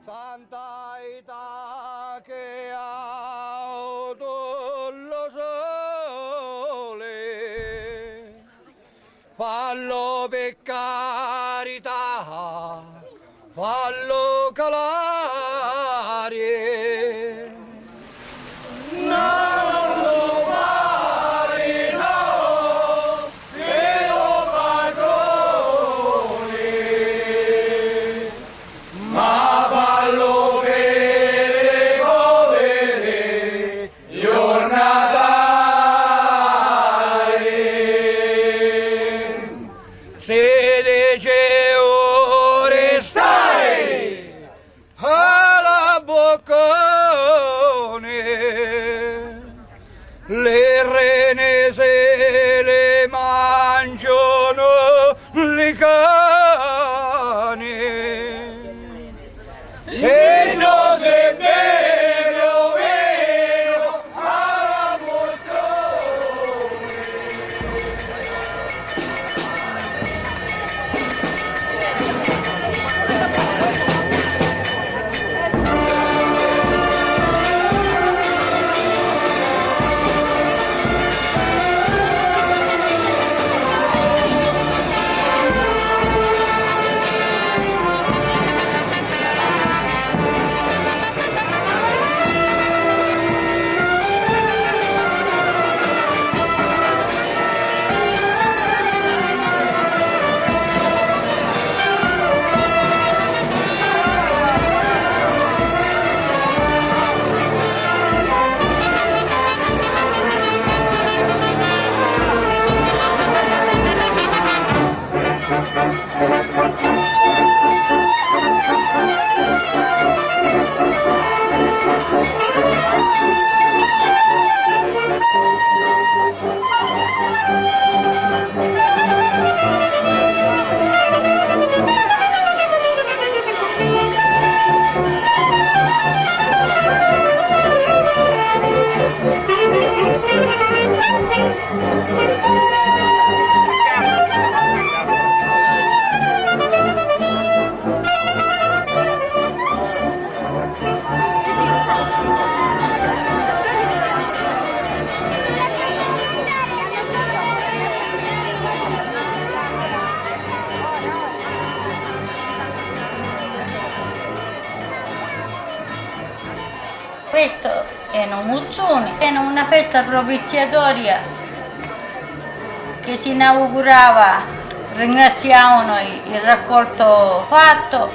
Santa Ita che ha lo sole, fallo per carità, fallo calare. Non lo fare, no, che lo padrone, ma fallo per godere giornatare. Se dice ore stai alla boccone, le rene se le mangiano le cani e non se vero vero alla boccone. Questo è un Muzzoni, è una festa propiziatoria che si inaugurava, ringraziavano il raccolto fatto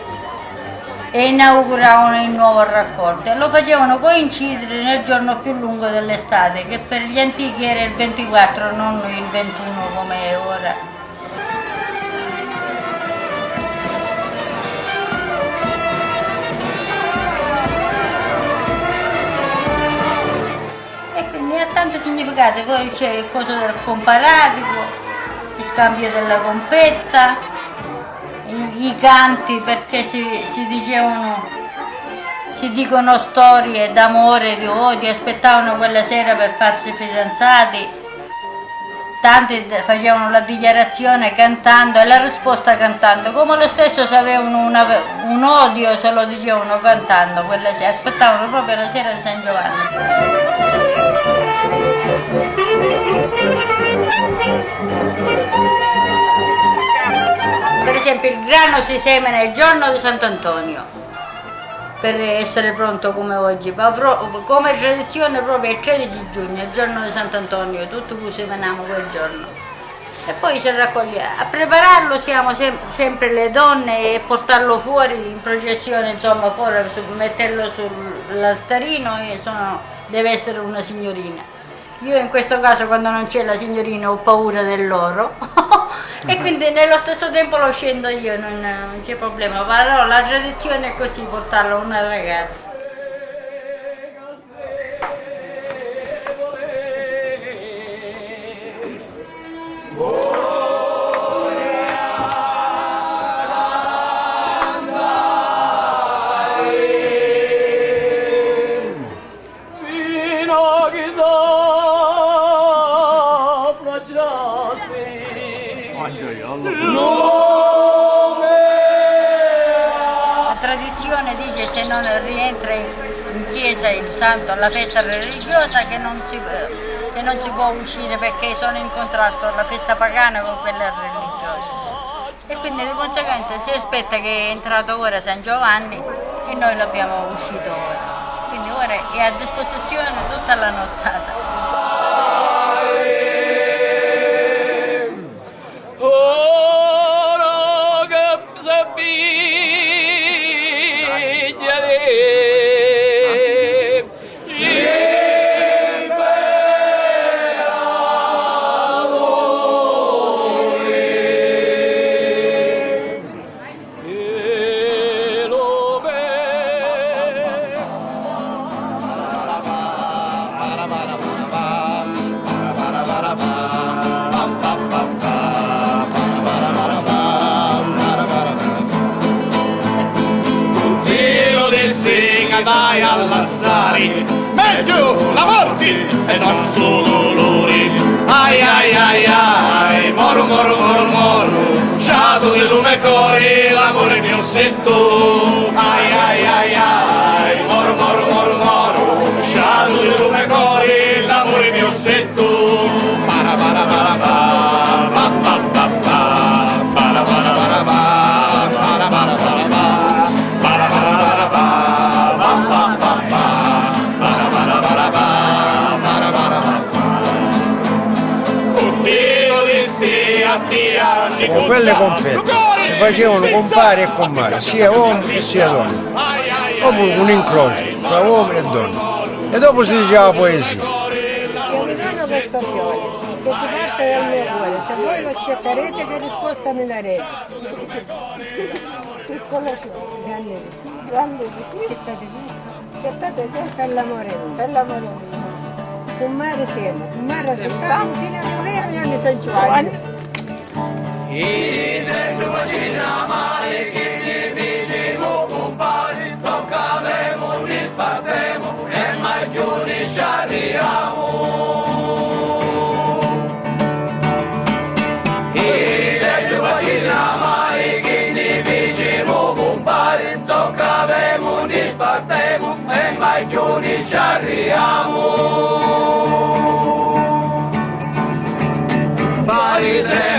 e inauguravano il nuovo raccolto e lo facevano coincidere nel giorno più lungo dell'estate, che per gli antichi era il 24, non il 21 come è ora. Ha tanto significato, poi c'è il coso del comparativo, il scambio della confetta, i canti perché si dicono storie d'amore, di odio, aspettavano quella sera per farsi fidanzati, tanti facevano la dichiarazione cantando e la risposta cantando, come lo stesso se avevano un odio se lo dicevano cantando, quella sera, aspettavano proprio la sera di San Giovanni. Per esempio il grano si semina il giorno di Sant'Antonio per essere pronto come oggi, ma come tradizione proprio il 13 giugno, il giorno di Sant'Antonio, tutto lo seminiamo quel giorno e poi si raccoglie. A prepararlo siamo sempre le donne e portarlo fuori in processione, insomma fuori, metterlo sull'altarino e deve essere una signorina. Io in questo caso quando non c'è la signorina ho paura dell'oro e quindi nello stesso tempo lo scendo io, non c'è problema, però la tradizione è così, portarlo a una ragazza. La superstizione dice se non rientra in chiesa il santo alla festa religiosa che non si può uscire perché sono in contrasto la festa pagana con quella religiosa. E quindi di conseguenza si aspetta che è entrato ora San Giovanni e noi l'abbiamo uscito ora. Quindi ora è a disposizione tutta la nottata. Vai all'assari, meglio la morte e non solo dolori. Ai ai ai ai, moro moro moro moro, sciato di lume cori, l'amore mio setto. Ai ai ai ai, moro moro moro moro, sciato di lume cori, l'amore mio setto. Para para para pa, pa pa pa pa, para para para pa, para para para pa, para para para pa. Con quelle compete si facevano compare e compare, sia uomini e sia donne, oppure un incrocio tra uomini e donne. E dopo si diceva la poesia. Io vi dono questo fiore, che si parte dal mio cuore, se voi lo accetterete che risposta mi darete. Piccolo sì, grande di sì, accettate questo è l'amore mio. Un mare siamo, un mare stiamo fino a dovere gli anni San Giovanni. I dentro vicino a mare che ne fecemo compare, toccavemo, rispartemo e mai più ne sciarriamo. I dentro vicino a mare che ne fecemo compare, toccavemo, rispartemo e mai più ne sciarriamo.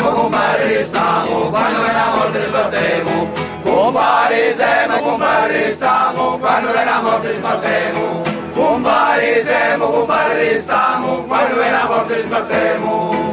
Compare stiamo, quando è la morte rispartemo. Compare stiamo, quando è la morte rispartemo. Compare stiamo, quando è la morte rispartemo.